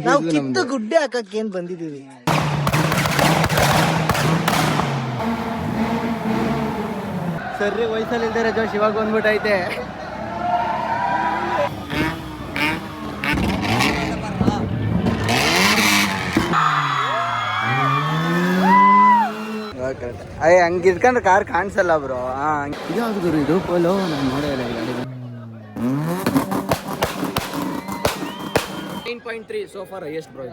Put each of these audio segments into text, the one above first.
ನಾವು ಕಿತ್ತು ಗುಡ್ಡೆ ಹಾಕಕ್ಕೆ ಏನ್ ಬಂದಿದೀವಿ. ಸರಿ ವಯಸ್ಸಲ್ಲಿ ಇಲ್ದೇ ಜೋಶ್ ಇವಾಗ ಬಂದ್ಬಿಟ್ಟೈತೆ. ಅಯ್ಯ ಹಂಗೆ ಇದ್ಕೊಂಡ್ರೆ ಕಾರ್ ಕಾಣಿಸಲ್ಲ ಬ್ರೋ. ಇದಾದ್ರು ಗುರು ಇದು ಪೋಲೋ ನಾನು ನೋಡೇ ಇಲ್ಲ ಈ ಗಾಡಿ. 9.3 so far highest bro.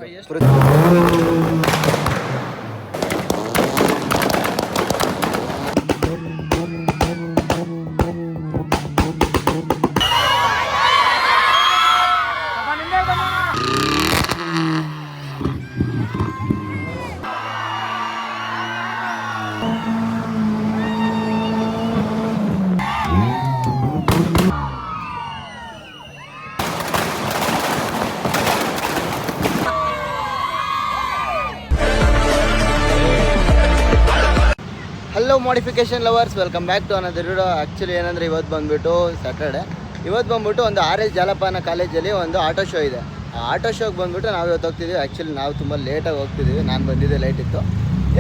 Hello modification lovers, welcome back to another video. Actually ಏನಂದರೆ ಇವತ್ತು ಬಂದುಬಿಟ್ಟು ಸ್ಯಾಟರ್ಡೆ. ಇವತ್ತು ಬಂದುಬಿಟ್ಟು ಒಂದು RS ಜಾಲಪಾನ ಕಾಲೇಜಲ್ಲಿ ಒಂದು ಆಟೋ ಶೋ ಇದೆ. ಆ ಆಟೋ ಶೋಗೆ ಬಂದುಬಿಟ್ಟು ನಾವು ಇವತ್ತು ಹೋಗ್ತಿದ್ದೀವಿ. ಆ್ಯಕ್ಚುಲಿ ನಾವು ತುಂಬ ಲೇಟಾಗಿ ಹೋಗ್ತಿದ್ದೀವಿ. ನಾನು ಬಂದಿದ್ದೆ ಲೇಟ್ ಇತ್ತು.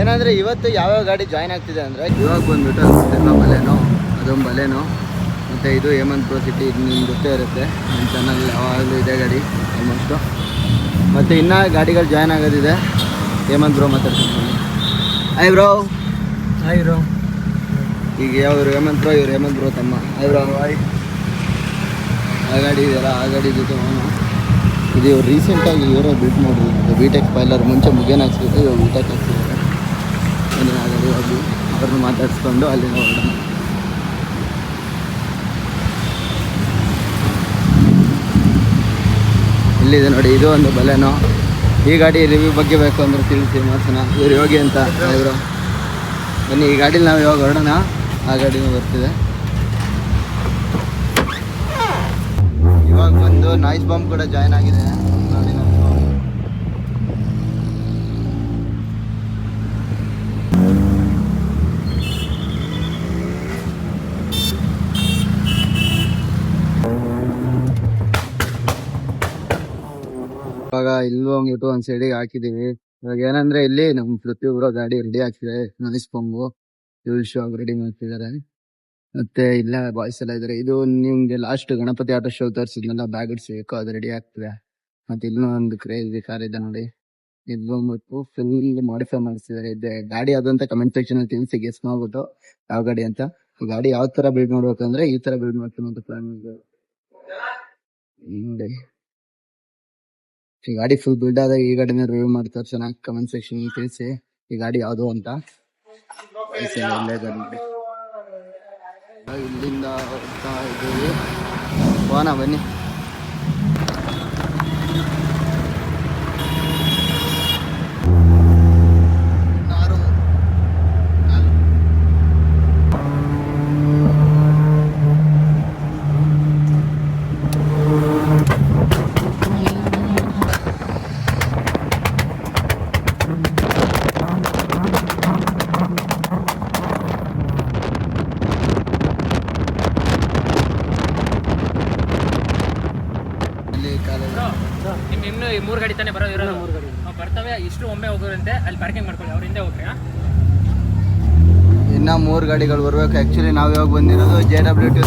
ಏನಂದರೆ ಇವತ್ತು ಯಾವ್ಯಾವ ಗಾಡಿ ಜಾಯ್ನ್ ಆಗ್ತಿದೆ ಅಂದರೆ ಇವಾಗ ಬಂದುಬಿಟ್ಟು ಬಲೇನೋ, ಅದೊಂದು ಬಲೇನೋ, ಮತ್ತು ಇದು ಹೇಮಂತ್ ಪ್ರೋ ಸಿಟಿ. ಇದು ನಿಮ್ಗೆ ಗೊತ್ತೇ ಇರುತ್ತೆ, ನನ್ನ ಚಾನಲ್ ಯಾವಾಗಲೂ ಇದೆ ಗಾಡಿ ಆಲ್ಮೋಸ್ಟು. ಮತ್ತು ಇನ್ನೂ ಗಾಡಿಗಳು ಜಾಯ್ನ್ ಆಗೋದಿದೆ. ಹೇಮಂತ್ ಬ್ರೋ ಮಾತಾಡ್ತೀನಿ. Hi bro. Hi bro. ಈಗ ಯಾವ್ರು ಹೇಮಂತ್ ಬ್ರೋ, ಇವ್ರು ಹೇಮಂತ್ ಬ್ರೋ ತಮ್ಮ. Hi bro. ಹಾಯ್. ಆ ಗಾಡಿ ಇದೆಯಲ್ಲ, ಆ ಗಾಡಿ ಜೊತೆ ಅವನು ಇದು ಇವ್ರು ರೀಸೆಂಟಾಗಿ ಇವರೇ ಬಿಲ್ಟ್ ಮಾಡಿದ್ರು. ಬಿಟೆಕ್ ಸ್ಪೈಲರ್ ಮುಂಚೆ ಮುಗೇನ ಹಾಕ್ಸಿದ್ರು, ಇವಾಗ ಬಿಟೆಕ್ ಹಾಕ್ಸಿದ್ದಾರೆ. ಅಲ್ಲಿ ಆ ಗಾಡಿ ಹೋಗಿ ಅವ್ರನ್ನ ಮಾತಾಡಿಸ್ಕೊಂಡು ಅಲ್ಲಿಂದ ಹೊರಡೋಣ. ಇಲ್ಲಿದೆ ನೋಡಿ, ಇದು ಒಂದು ಬಲೇನೋ. ಈ ಗಾಡಿ ರಿವ್ಯೂ ಬಗ್ಗೆ ಬೇಕು ಅಂದರೆ ತಿಳಿಸಿ ಮಾಡ್ಸೋಣ. ಇವ್ರು ಯೋಗಿ ಅಂತ ಇವರು. ಬನ್ನಿ, ಈ ಗಾಡೀಲಿ ನಾವು ಇವಾಗ ಹೊರಡೋಣ. ಆ ಗಾಡಿನೂ ಬರ್ತಿದೆ. ಇವಾಗ ಬಂದು ನಾಯ್ಸ್ ಬಾಂಬ್ ಕೂಡ ಜಾಯ್ನ್ ಆಗಿದೆ ನೋಡಿ. ಇವಾಗ ಇಲ್ಲೂ ಅಂದ್ಬಿಟ್ಟು ಒಂದು ಸೈಡಿಗೆ ಹಾಕಿದ್ದೀವಿ. ಇವಾಗ ಏನಂದ್ರೆ ಇಲ್ಲಿ ನಮ್ಮ ಪ್ರತಿಯೊಬ್ಬರು ಗಾಡಿ ರೆಡಿ ಆಗ್ತಿದೆ. Noise bomb fuel shock ready ಮಾಡ್ತಿದ್ದಾರೆ. ಮತ್ತೆ ಇಲ್ಲ ಬಾಯ್ಸ್ ಎಲ್ಲ ಇದ್ದಾರೆ. ಇದು ನಿಮ್ಗೆ ಲಾಸ್ಟ್ ಗಣಪತಿ ಆಟೋ ಶೋ ತರಿಸಿದ್ನೆಲ್ಲ ಬ್ಯಾಗ್ ಇಡ್ಸ್ಬೇಕು, ಅದು ರೆಡಿ ಆಗ್ತಿದೆ. ಮತ್ತೆ ಇನ್ನೂ ಒಂದು ಕ್ರೇಜಿ ಕಾರ್ ಇದೆ ನೋಡಿ. ಇದು ಬಂದ್ಬಿಟ್ಟು ಫುಲ್ ಮಾಡಿಫೈ ಮಾಡಿಸಿದ್ದಾರೆ. ಇದೆ ಗಾಡಿ ಯಾವ್ದಂತ ಕಮೆಂಟ್ ಸೆಕ್ಷನ್ ಅಲ್ಲಿ ತಿಳಿಸಿ, ಗೆಸ್ ಮಾಡ್ಬಿಟ್ಟು ಯಾವ ಗಾಡಿ ಅಂತ. ಗಾಡಿ ಯಾವ ತರ ಬಿಲ್ಡ್ ಮಾಡ್ಬೇಕಂದ್ರೆ ಈ ತರ ಬಿಲ್ಡ್ ಮಾಡ್ತೀನಿ ಅಂತ ಪ್ಲಾನ್ ಇದೆ. ಈ ಗಾಡಿ ಫುಲ್ ಬಿಲ್ಡ್ ಆದಾಗ ಈ ಗಾಡಿನ ರಿವ್ಯೂ ಮಾಡ್ತಾರೆ. ಚೆನ್ನಾಗಿ ಕಮೆಂಟ್ ಸೆಕ್ಷನ್ ತಿಳಿಸಿ ಈ ಗಾಡಿ ಯಾವುದು ಅಂತ. ಇಲ್ಲಿಂದ ಹೋಗ್ತಾ ಇದ್ದೀವಿ. ಹೋಗೋಣ ಬನ್ನಿ. ಇನ್ನು 3 ಗಾಡಿ ತಾನೇ ಬರೋದು ಇರೋದು. 3 ಗಾಡಿ ಬರ್ತವೆ. ಇಷ್ಟು ಒಮ್ಮೆ ಹೋಗೋರಂತೆ, ಅಲ್ಲಿ ಪಾರ್ಕಿಂಗ್ ಮಾಡ್ಕೊಳ್ಳಿ, ಅವ್ರ ಹಿಂದೆ ಹೋಗ್ರಿ. ಇನ್ನ 3 ಗಾಡಿಗಳು ಬರ್ಬೇಕು. ಆಕ್ಚುಲಿ ನಾವು ಇವಾಗ ಬಂದಿರೋದು JW2.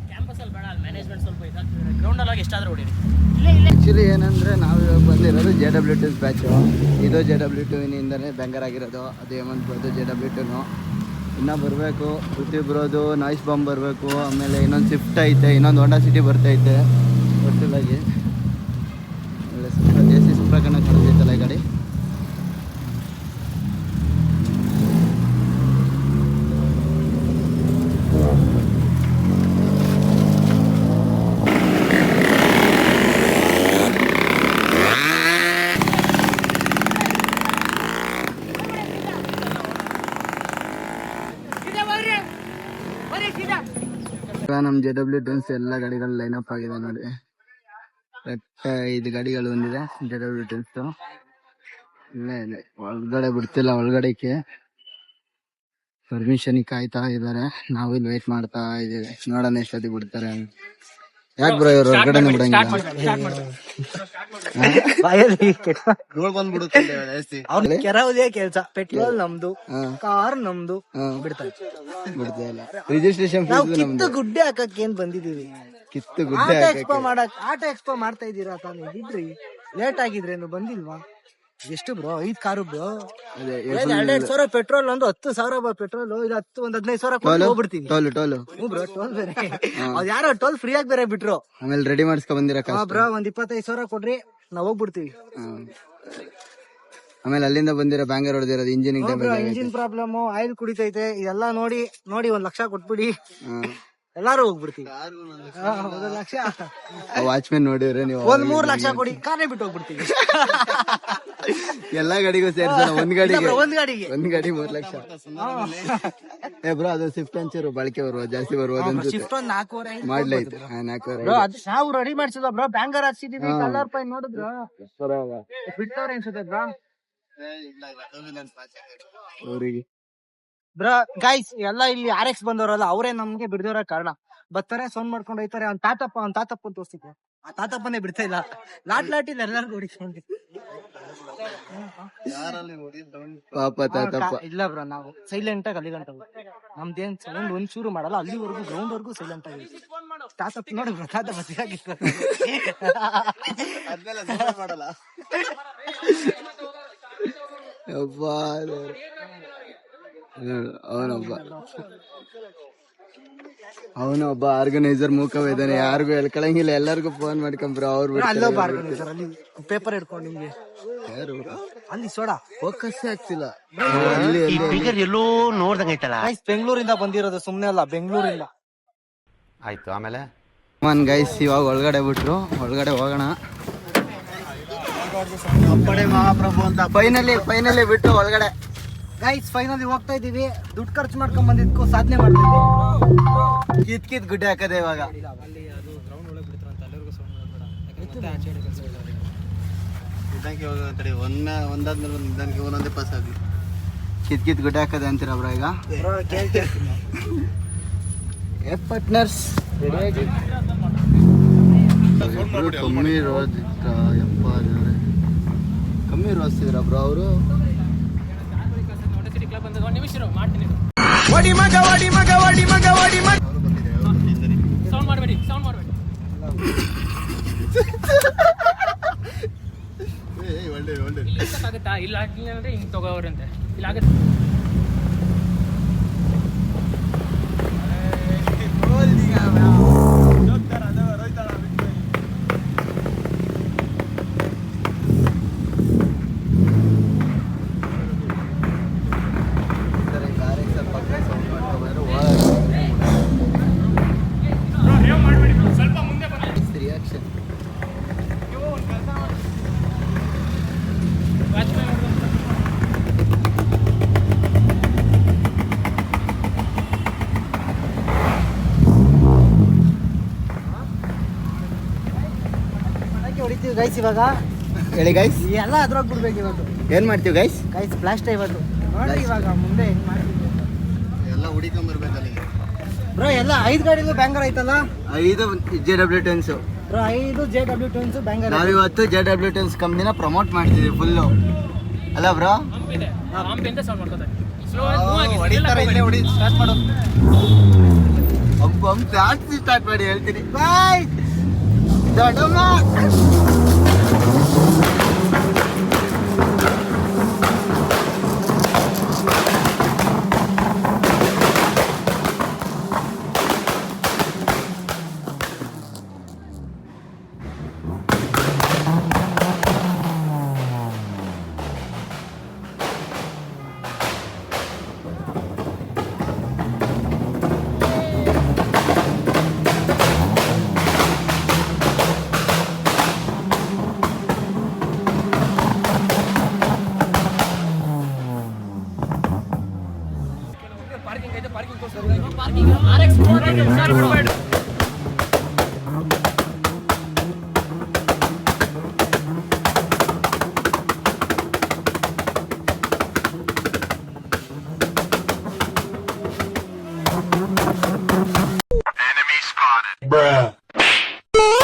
ಕ್ಯಾಂಪಸ್ ಅಲ್ಲಿ ಬೇಡ, ಅಲ್ಲಿ ಮ್ಯಾನೇಜ್ಮೆಂಟ್ ಸ್ವಲ್ಪ ಇದಾಗ್ತದೆ. ಗ್ರೌಂಡ್ ಅಲ್ಲಿ ಎಷ್ಟಾದ್ರೂ ಹೊಡೀರಿ. ಆಕ್ಚುಲಿ ಏನಂದ್ರೆ ನಾವು ಇವಾಗ ಬಂದಿರೋದು JW2 ಬ್ಯಾಚು. ಇದು JW2 ಇಂದನೇ ಬ್ಯಾಂಗರ್ ಆಗಿರೋದು. ಅದು ಹೇಮಂತ್ ಬ್ರೋದು JW2. ಇನ್ನೂ ಬರಬೇಕು. ಪ್ರತಿಯೊಬ್ಬರದು ನಾಯ್ಸ್ ಬಾಂಬ್ ಬರಬೇಕು. ಆಮೇಲೆ ಇನ್ನೊಂದು ಸ್ವಿಫ್ಟ್ ಐತೆ, ಇನ್ನೊಂದು ಹೋಂಡಾ ಸಿಟಿ ಬರ್ತೈತೆ. ಒಟ್ಟಿಲಾಗಿ ಒಳ್ಳೆ ದೇಸಿ ಸುಪ್ರಕರಣ ಕಾಣಿಸ್ತೈತಲ್ಲ ಈ ಗಾಡಿ. ನಮ್ಮ JW2 ಎಲ್ಲ ಗಾಡಿಗಳು ಲೈನ್ ಅಪ್ ಆಗಿದೆ ನೋಡಿ. 5 ಗಾಡಿಗಳು ಬಂದಿದೆ JW2. ಇಲ್ಲೇ ಇದೆ, ಒಳಗಡೆ ಬಿಡ್ತಿಲ್ಲ ಒಳಗಡೆಗೆ. ಪರ್ಮಿಷನ್ ಕಾಯ್ತಾ ಇದಾರೆ, ನಾವು ಇಲ್ಲಿ ವೇಟ್ ಮಾಡ್ತಾ ಇದೀವಿ. ನೋಡೋಣ ಎಷ್ಟೊತ್ತಿಗೆ ಬಿಡ್ತಾರೆ. ಯಾಕೆ ಬ್ರೋ ಇವ್ರು ಹೊರಗಡೆನೆ ಬಿಡಂಗಿಲ್ಲ? ಕೆರವುದೇ ಕೆಲ್ಸ, ಪೆಟ್ರೋಲ್ ನಮ್ದು, ಕಾರ್ ನಮ್ದು, ಬಿಡ್ತಾ ಇಲ್ಲ. ರಿಜಿಸ್ಟ್ರೇಷನ್ ನಾವು ಕಿತ್ತು ಗುಡ್ಡೆ ಹಾಕಕ್ ಏನ್ ಬಂದಿದೀವಿ? ಕಿತ್ತು ಗುಡ್ಡೆ ಆಟೋ ಎಕ್ಸ್ಪೋ ಮಾಡ್ತಾ ಇದೀರಾ ತಾನೇ? ಬಿಡ್ರಿ, ಲೇಟ್ ಆಗಿದ್ರೇನು ಬಂದಿಲ್ವಾ? ಎಷ್ಟು ಬ್ರೋ? 5 ಕಾರು ಬ್ರೋ, 2,500 ಪೆಟ್ರೋಲ್, ಒಂದು 10,000 ಪೆಟ್ರೋಲ್, ಇದು 15,000 ಕೊಟ್ಟು ಹೋಗ್ಬಿಡ್ತೀವಿ. ಬ್ರೋ ಟೋಲ್ ಬೇರೆ, ಅದ್ ಯಾರೋ ಟೋಲ್ ಫ್ರೀ ಆಗಿ ಬೇರೆ ಬಿಟ್ರು. ಆಮೇಲೆ ರೆಡಿ ಮಾಡಿಸ್ಕೊ ಬಂದಿರ ಬ್ರೋ, ಒಂದ್ 25,000 ಕೊಡ್ರಿ, ನಾವ್ ಹೋಗ್ಬಿಡ್ತೀವಿ. ಆಮೇಲೆ ಅಲ್ಲಿಂದ ಬಂದಿರೋ ಬ್ಯಾಂಗರ್ ಹೊಡೆದಿರೋದು ಇಂಜಿನ್ ಪ್ರಾಬ್ಲಮ್, ಆಯಿಲ್ ಕುಡಿತೈತೆ, ಇದೆಲ್ಲ ನೋಡಿ 1 ಲಕ್ಷ ಕೊಟ್ಬಿಡಿ, ಎಲ್ಲಾರು ಹೋಗ್ಬಿಡ್ತೀವಿ. 1 ಲಕ್ಷ ವಾಚ್ಮೆನ್ ನೋಡಿದ್ರೆ ನೀವು 3 ಲಕ್ಷ ಕೊಡಿ, ಕಾರ್ನೇ ಬಿಟ್ಟು ಹೋಗ್ಬಿಡ್ತೀವಿ. ಎಲ್ಲಾ ಗಾಡಿಗೂ ಸೇರ್ಸಲ್ಲ, ಒಂದ್ ಗಾಡಿಗೆ ಒಂದ್ ಗಾಡಿಗೆ 3 ಲಕ್ಷ. ಬ್ರೋ ಅದು ಸ್ವಿಫ್ಟ್ ಒಂಚೂರು ಬಳಕೆ ಬರುವ, ಜಾಸ್ತಿ ಬರ್ಬೋದು. ಶಿಫ್ಟ್ ಒಂದ್ 4,500 ಮಾಡ್ಲೈತೆ 4 ಬ್ರೋ. ಅದು ನಾವು ರೆಡಿ ಮಾಡ್ಸಿದ್ವ ಬ್ರೋ, ಬ್ಯಾಂಗರ್ ಹಾಕ್ಸಿದೀವಿ, ಕಲರ್ ಪೈ ನೋಡಿದ್ರು ಬಿಟ್ಟವ್ರೆ ಅನ್ಸುತ್ತೆ ಬ್ರೋ. ಅವರಿಗೆ ಬ್ರೋ ಗೈಸ್, ಎಲ್ಲ ಇಲ್ಲಿ RX ಬಂದವರಲ್ಲ, ಅವರೇ ನಮ್ಗೆ ಬಿಡ್ದಿರೋ ಕಾರಣ. ಬರ್ತಾರೆ, ಸೌಂಡ್ ಮಾಡ್ಕೊಂಡು ಹೋಯ್ತಾರೆ. ಅವ್ನ್ ತಾತಪ್ಪ ತೋರಿಸ್ತಿದ್ದೆ, ಆ ತಾತಪ್ಪನೇ ಬಿಡ್ತಾ ಇಲ್ಲ. ಲಾಟಿಲ್ ಎಲ್ಲರಿಗೂ ಹೊಡಿಸ್ಕೊಂಡು. ಪಾಪ ತಾತಪ್ಪ. ಇಲ್ಲ ಬ್ರೋ, ನಾವು ಸೈಲೆಂಟ್ ಆಗಿ ಅಲ್ಲಿಗಂಟ ನಮ್ದೇನ್ ಸೌಂಡ್ ಒಂಚೂರು ಮಾಡಲ್ಲ, ಅಲ್ಲಿವರೆಗೂ ಗ್ರೌಂಡ್ ವರ್ಗೂ ಸೈಲೆಂಟ್ ಆಗಿ. ತಾತಪ್ಪ ನೋಡಿ ಬ್ರೋ, ತಾತಪ್ಪ ಮಾಡಲ್ಲ. ಅವನೊಬ್ಬ ಆರ್ಗನೈಸರ್ ಮೂಕವ ಇದ್ದಾನೆ, ಯಾರಿಗೂ ಎಳ್ಕೊಳಂಗಿಲ್ಲ, ಎಲ್ಲರಿಗೂ ಫೋನ್ ಮಾಡ್ಕೊಂಬ್ರ. ಅವ್ರು ಅಲ್ಲೊಬ್ಬ ಆರ್ಗನೈಸರ್ ಅಲ್ಲಿ ಪೇಪರ್ ಹಿಡ್ಕೊಂಡು ನಿಮ್ಗೆ ಅಲ್ಲಿ ಸೋಡಾ ಫೋಕಸ್ ಆಗ್ತಿಲ್ಲ. ಎಲ್ಲೋ ನೋಡ್ದಂಗೈತಲ್ಲ. ಬೆಂಗಳೂರಿಂದ ಬಂದಿರೋದು, ಸುಮ್ನೆ ಅಲ್ಲ, ಬೆಂಗಳೂರಿಂದ. ಆಯ್ತು, ಆಮೇಲೆ ಗೈಸ್ ಇವಾಗ ಒಳಗಡೆ ಬಿಟ್ರು, ಒಳಗಡೆ ಹೋಗೋಣ. ಮಹಾಪ್ರಭು ಅಂತ ಫೈನಲಿ ಬಿಟ್ಟು ಒಳಗಡೆ. ಗೈಸ್ ಫೈನಲಿ ಹೋಗ್ತಾ ಇದೀವಿ. ದುಡ್ಡು ಖರ್ಚು ಮಾಡ್ಕೊಂಡ್ ಬಂದಿದ್ಕು ಸಾಧನೆ ಮಾಡ್ತಿದ್ವಿ. ಕಿತ್ ಗುಡ್ಡೆ ಹಾಕದೆ ಇವಾಗ. ಒಂದೊಂದೇ ಪಾಸ್ ಆಗ್ಲಿ. ಕಿತ್ ಗುಡ್ಡೆ ಹಾಕದೆ ಅಂತೀರ ಬ್ರೋ ಈಗ. ಪಾರ್ಟ್ನರ್ಸ್ ಕಮ್ಮಿ ರೋಸ್ತಿದ್ರ ಬ್ರೋ ಅವರು. ಸೌಂಡ್ ಮಾಡಬೇಡಿ. ಆಗುತ್ತಾ? ಇಲ್ಲ ಹಾಕಿಲ್ಲ ಅಂದ್ರೆ ಹಿಂಗ್ ತಗೋವ್ರಂತೆ. ಇಲ್ಲ ಆಗುತ್ತೆ. ಹೊಡಿತೀವಿ ಗೈಸ್ ಇವಾಗ. ಹೇಳಿ ಗೈಸ್, ಎಲ್ಲ ಅದ್ರಾಗ ಬಿಡ್ಬೇಕು ಇವಾಗ. ಏನ್ ಮಾಡ್ತೀವಿ ಗೈಸ್? ಬ್ಲಾಸ್ಟ್ ಇವತ್ತು ನೋಡಿ ಇವಾಗ ಮುಂದೆ ಹೆಂಗ್ ಮಾಡ್ತೀವಿ ಎಲ್ಲ ಹುಡಿಕೊಂಬರ್ಬೇಕು ಅಲ್ಲಿಗೆ ಬ್ರೋ. ಎಲ್ಲ 5 ಗಾಡಿಲೂ ಬ್ಯಾಂಗರ್ ಐತಲ್ಲ. 5 JW10s ಬ್ರೋ, 5 JW10s ಬ್ಯಾಂಗರ್. ನಾವಿವತ್ತು JW10s ಕಂಪ್ನಿನ ಪ್ರಮೋಟ್ ಮಾಡ್ತಿದ್ವಿ ಫುಲ್ಲು, ಅಲ್ಲ ಬ್ರೋ? ಹಂಪಿದೆ, ಹಂಪಿಂದ ಸೌಂಡ್ ಮಾಡ್ಕೋತಾರೆ. ಸ್ಲೋ ಆಗಿ ಮೂವ್ ಆಗಿ ಸ್ಟಾರ್ಟ್ ಮಾಡು. ಸ್ಟಾರ್ಟ್ ಮಾಡಿ ಹೇಳ್ತೀನಿ. ಬಾಯ್ ದೊಡ್ಡಮ್ಮ.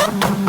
JW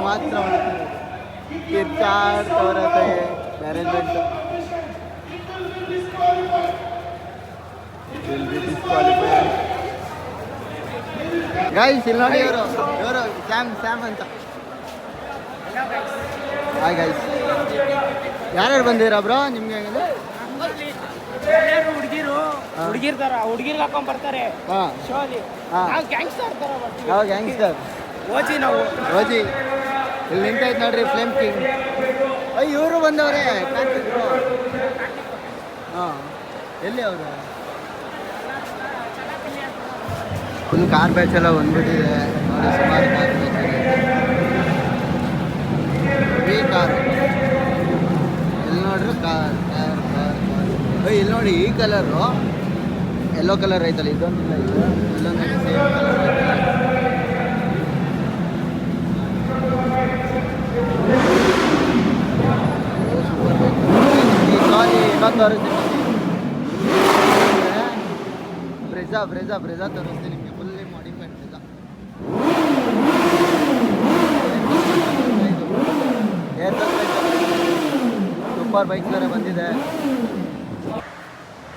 ಮಾತ್ರ ಕಿರ್ಚಾಡ್ತವ್ರತೆ ಮ್ಯಾನೇಜ್ಮೆಂಟ್ ಗೈಸ್ ಇಲ್ಲಿ ನೋಡಿ ಇವರು ಸ್ಯಾಮ್ ಅಂತ ಹಾಯ್ ಗೈಸ್ ಯಾರ್ಯಾರು ಬಂದಿರಾ ಬ್ರೋ ನಿಮ್ಗೆ ಹೆಂಗಿದೆ ಹುಡುಗಿರ್ ತರ ಹುಡುಗಿರ್ಗೆ ಹಾಕೊಂಡ್ ಬರ್ತಾರೆ ಹಾಂ ಶೋಲಿ ಹಾಂ ಗ್ಯಾಂಗ್ಸ್ಟರ್ ತರ ಯಾವ ಗ್ಯಾಂಗ್ಸ್ಟರ್ ಓಜಿ ನಾವು ರೋಜಿ ಇಲ್ಲಿ ನಿಂತೈತೆ ನೋಡ್ರಿ ಫ್ಲೇಮ್ ಕಿಂಗ್ ಅಯ್ಯ ಇವರು ಬಂದವ್ರೆ ಕಾಣ್ತಿದ್ರು ಹಾಂ ಎಲ್ಲಿ ಅವರು ಫುಲ್ ಕಾರ್ ಬ್ಯಾಚ್ ಎಲ್ಲ ಬಂದ್ಬಿಟ್ಟಿದೆ ನೋಡಿ ಸುಮಾರು ಕಾರ್ ಬ್ಯಾಚ್ ಈ ಕಾರು ಎಲ್ಲಿ ನೋಡ್ರಿ ಕಾರ್ ಅಯ್ಯ ಇಲ್ಲಿ ನೋಡಿ ಈ ಕಲರು ಯೆಲ್ಲೋ ಕಲರ್ ಐತಲ್ಲ ಇದೊಂದಿಲ್ಲ ಇದು ಇಲ್ಲೊಂದು ಸೇಮ್ ಕಲರ್ ಐತಲ್ಲ ಬ್ರೆಜಾ ತೋರಿಸ್ತೀನಿ ನಿಮಗೆ fully modified Brezza super bike ಬೇರೆ ಬಂದಿದೆ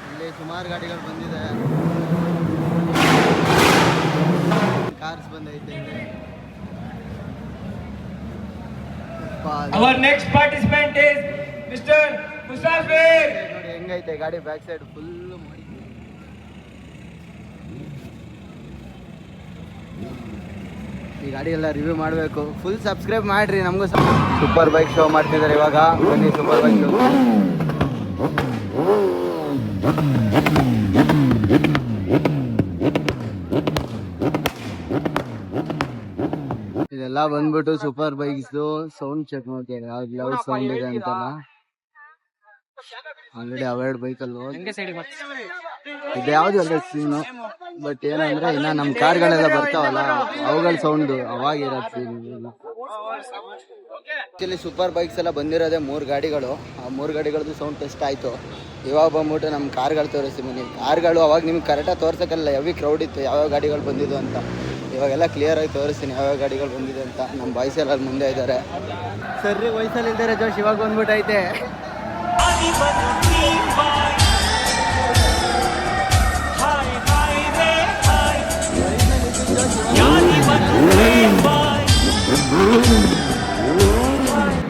ಇಲ್ಲಿ ಸುಮಾರು ಗಾಡಿಗಳು ಬಂದಿದೆ ಕಾರ್ಸ್ ಬಂದೈತೆ ಇಲ್ಲಿ Our next participant is Mr. Musafir. ನೋಡಿ ಹೆಂಗೈತೆ ಗಾಡಿ ಬ್ಯಾಕ್ ಸೈಡ್ ಫುಲ್ ಮಾಡಿ ಈ ಗಾಡಿ ಎಲ್ಲ ರಿವ್ಯೂ ಮಾಡಬೇಕು ಫುಲ್ ಸಬ್ಸ್ಕ್ರೈಬ್ ಮಾಡ್ರಿ ನಮಗೂ ಸೂಪರ್ ಬೈಕ್ ಶೋ ಮಾಡ್ತಿದ್ದಾರೆ ಇವಾಗ ಬನ್ನಿ ಸೂಪರ್ ಬೈಕ್ ಶೋ ಇದೆಲ್ಲ ಬಂದ್ಬಿಟ್ಟು ಸೂಪರ್ ಬೈಕ್ಸ್ದು ಸೌಂಡ್ ಚೆಕ್ ಮಾಡ್ತೀವಿ ಯಾವ್ದು ಲೌಡ್ ಸೌಂಡ್ ಇದೆ ಅಂತ ಆಲ್ರೆಡಿ ಅವಾಯ್ಡ್ ಬೈಕಲ್ಲಿ ಇದು ಯಾವ್ದು ಅಲ್ಲ ಸೀನು ಬಟ್ ಏನಂದ್ರೆ ಇನ್ನ ನಮ್ಮ ಕಾರ್ಗಳೆಲ್ಲ ಬರ್ತಾವಲ್ಲ ಅವುಗಳ ಸೌಂಡ್ ಅವಾಗಿರೋದು ಸೀನ್ ಆಕ್ಚುಲಿ ಸೂಪರ್ ಬೈಕ್ಸ್ ಎಲ್ಲ ಬಂದಿರೋದೇ 3 ಗಾಡಿಗಳು ಆ 3 ಗಾಡಿಗಳದ್ದು ಸೌಂಡ್ ಟೆಸ್ಟ್ ಆಯಿತು ಇವಾಗ ಬಂದ್ಬಿಟ್ಟು ನಮ್ಮ ಕಾರ್ಗಳು ತೋರಿಸ್ತೀವಿ ನೀವು ಕಾರ್ಗಳು ಅವಾಗ ನಿಮ್ಗೆ ಕರೆಕ್ಟಾಗಿ ತೋರ್ಸೋಕ್ಕಲ್ಲ ಹೆವಿ ಕ್ರೌಡ್ ಇತ್ತು ಯಾವ್ಯಾವ ಗಾಡಿಗಳು ಬಂದಿದ್ದು ಅಂತ ಇವಾಗೆಲ್ಲ ಕ್ಲಿಯರಾಗಿ ತೋರಿಸ್ತೀನಿ ಯಾವ್ಯಾವ ಗಾಡಿಗಳು ಬಂದಿದೆ ಅಂತ ನಮ್ಮ ಬಾಯ್ಸ್ ಎಲ್ಲ ಮುಂದೆ ಇದ್ದಾರೆ ಸರಿ ವಯಸ್ಸಲ್ಲಿ ಇದ್ದಾರೆ ಜೋಶ್ ಇವಾಗ ಬಂದ್ಬಿಟ್ಟೈತೆ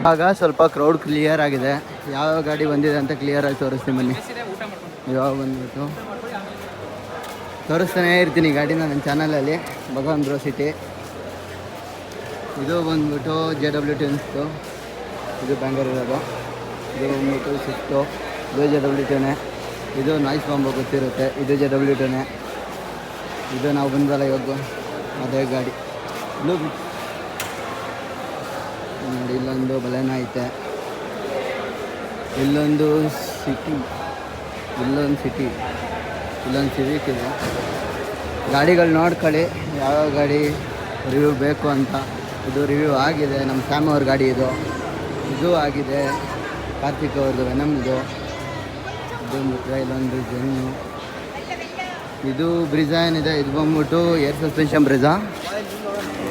ಆಗ ಸ್ವಲ್ಪ ಕ್ರೌಡ್ ಕ್ಲಿಯರ್ ಆಗಿದೆ. ಯಾವ ಗಾಡಿ ಬಂದಿದೆ ಅಂತ ಕ್ಲಿಯರ್ ಆಗಿ ತೋರಿಸ್ತೀನಿ ಬನ್ನಿ. ಊಟ ಮಾಡ್ಕೊಂಡು ಇವಾಗ ಬಂದ್ಬಿಟ್ಟು ತೋರಿಸ್ತಾನೇ ಇರ್ತೀನಿ ಗಾಡಿನ ನನ್ನ ಚಾನಲಲ್ಲಿ. ಭಗವಾನ್ ಬ್ರೋ ಸಿಟಿ. ಇದು ಬಂದ್ಬಿಟ್ಟು JW10 ಇದು ಬ್ಯಾಂಗ್ಳೂರ್ ಇರೋದು. ಇದು ಬಂದ್ಬಿಟ್ಟು ಸ್ವಿಫ್ಟು. ಇದು JW10. ಇದು ನಾಯ್ಸ್ ಬಾಂಬ್ ಗೊತ್ತಿರುತ್ತೆ. ಇದು JW10. ಇದು ನಾವು ಬಂದಲ್ಲ ಇವಾಗ ಅದೇ ಗಾಡಿ. ನೋಡಿ ಇಲ್ಲೊಂದು ಬಲೆನ ಐತೆ, ಇಲ್ಲೊಂದು ಸಿಟಿ, ಇಲ್ಲೊಂದು ಸಿವಿಕ್ ಇದೆ. ಗಾಡಿಗಳು ನೋಡ್ಕೊಳ್ಳಿ ಯಾವ ಗಾಡಿ ರಿವ್ಯೂ ಬೇಕು ಅಂತ. ಇದು ರಿವ್ಯೂ ಆಗಿದೆ. ನಮ್ಮ ಸ್ಯಾಮ್ ಅವ್ರ ಗಾಡಿ ಇದು ಆಗಿದೆ. ಕಾರ್ತಿಕ್ ಅವ್ರದ್ದು ವೆನಮ್ ಇದು ಬಿಟ್ಟರೆ ಇಲ್ಲೊಂದು ಜೆನ್ನು. ಇದು ಬ್ರಿಜಾ ಏನಿದೆ ಇದು ಬಂದ್ಬಿಟ್ಟು ಏರ್ ಸಸ್ಪೆನ್ಷನ್ ಬ್ರಿಜಾ.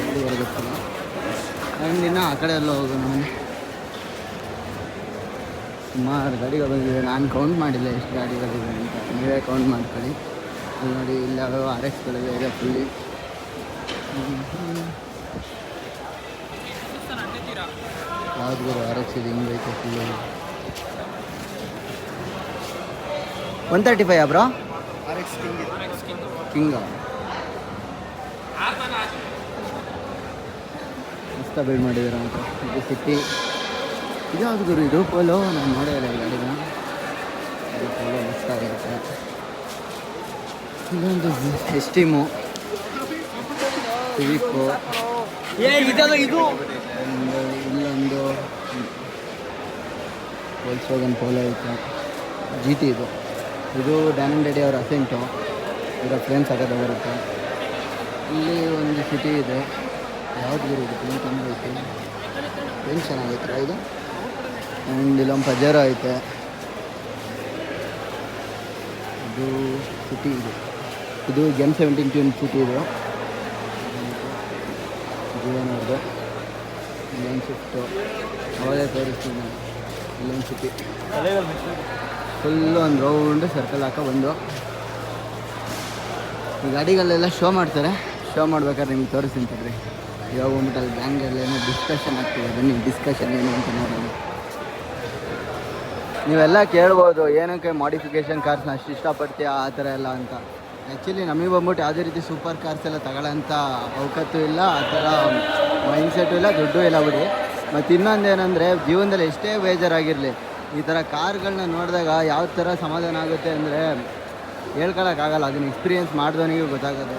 ಇದು ಹೊರಗುತ್ತಲ್ಲ ಆ್ಯಂಡ್ ಇನ್ನು ಆ ಕಡೆ ಎಲ್ಲ ಹೋಗೋಣ. ಸುಮಾರು ಗಾಡಿಗಳು ಬಂದಿದೆ. ನಾನು ಕೌಂಟ್ ಮಾಡಿಲ್ಲ ಎಷ್ಟು ಗಾಡಿಗಳಿದೆ ಅಂತ. ನೀವೇ ಕೌಂಟ್ ಮಾಡ್ಕೊಳ್ಳಿ. ಅಲ್ಲಿ ನೋಡಿ ಇಲ್ಲಿ ಯಾವ್ಯಾವ RX-ಗಳಿವೆ ಇದೆ ಫುಲ್ಲಿ. ಯಾವ್ದು RX ಇದು ಹಿಂಗೈತೆ ಫುಲ್ಲು. 135 ಬ್ರೋ RX ಕಿಂಗ ಮಸ್ತ ಬಿಲ್ಡ್ ಮಾಡಿದ್ದಾರೆ ಅಂತ. ಇದು ಸಿಟಿ. ಇದು ಯಾವ್ದು ಗುರು ಇದು ಪೋಲೋ? ನಾನು ನೋಡಿಲ್ಲ ಈ ಗಾಡಿನ. ಇದು ಪೋಲೋ ಮಸ್ತಾಗಿರುತ್ತೆ. ಇದೊಂದು ಎಸ್ಟಿಮು ಸಿವಿಕ್ಕು. ಇಲ್ಲೊಂದು ವೋಲ್ಕ್ಸ್ವ್ಯಾಗನ್ ಪೋಲೋ ಐತೆ. GT ಇದು ಡ್ಯಾನ್ ಆ್ಯಂಡ್ ಡೆಡಿ ಅವರ ಅಸೆಂಟು. ಇದರ ಫ್ಲೇಮ್ಸ್ ಆಗೋದು ಬರುತ್ತೆ. ಇಲ್ಲಿ ಒಂದು ಸಿಟಿ ಇದೆ. ಯಾವ್ದು ಇದು ಪೇಂಟ್ ಅಂದರೆ ಐತೆ. ಪೇಂಟ್ ಚೆನ್ನಾಗೈತೆ ಇದು. ಆ್ಯಂಡ್ ಇಲ್ಲೊಂದು ಪಜಾರೋ ಐತೆ. ಇದು ಸಿಟಿ ಇದು Gen 17 ಟ್ಯೂನ್ ಸಿಟಿ ಇದು. ಜೀವನವ್ರದ್ದು. ಇಲ್ಲೊಂದು ಸ್ವಿಫ್ಟು ಅವಾಗೇ ತೋರಿಸ್ತೀನಿ ನಾನು. ಇಲ್ಲೊಂದು ಸಿಟಿ ಫುಲ್ಲು ಒಂದು ರೌಂಡ್ ಸರ್ಕಲ್ ಹಾಕೋ ಬಂದು ಈ ಗಾಡಿಗಳೆಲ್ಲ ಶೋ ಮಾಡ್ತಾರೆ. ಶೋ ಮಾಡ್ಬೇಕಾದ್ರೆ ನಿಮ್ಗೆ ತೋರಿಸ್ತೀನಿ ತಡ್ರಿ. ಇವಾಗ ಹೋಗ್ಬಿಟ್ಟು ಅಲ್ಲಿ ಬ್ಯಾಂಗಲ್ಲಿ ಏನೋ ಡಿಸ್ಕಷನ್ ಆಗ್ತಿದೆ. ಬನ್ನಿ ಡಿಸ್ಕಷನ್ ಏನು ಅಂತ ನೋಡೋಣ. ನೀವೆಲ್ಲ ಕೇಳ್ಬೋದು ಏನಕ್ಕೆ ಮಾಡಿಫಿಕೇಷನ್ ಕಾರ್ಸ್ನ ಅಷ್ಟು ಇಷ್ಟಪಡ್ತೀಯಾ ಆ ಥರ ಎಲ್ಲ ಅಂತ. ಆ್ಯಕ್ಚುಲಿ ನಮಗೆ ಬಂದ್ಬಿಟ್ಟು ಯಾವುದೇ ರೀತಿ ಸೂಪರ್ ಕಾರ್ಸ್ ಎಲ್ಲ ತಗೊಳ್ಳೋಂಥ ಅವಕತ್ತು ಇಲ್ಲ, ಆ ಥರ ಮೈಂಡ್ಸೆಟ್ಟು ಇಲ್ಲ, ದುಡ್ಡು ಇಲ್ಲ ಬಿಡಿ. ಮತ್ತು ಇನ್ನೊಂದು ಏನಂದರೆ ಜೀವನದಲ್ಲಿ ಎಷ್ಟೇ ಬೇಜಾರಾಗಿರಲಿ ಈ ಥರ ಕಾರ್ಗಳನ್ನ ನೋಡಿದಾಗ ಯಾವ ಥರ ಸಮಾಧಾನ ಆಗುತ್ತೆ ಅಂದರೆ ಹೇಳ್ಕೊಳಕ್ಕಾಗಲ್ಲ. ಅದನ್ನ ಎಕ್ಸ್ಪೀರಿಯೆನ್ಸ್ ಮಾಡಿದವನಿಗೆ ಗೊತ್ತಾಗೋದು.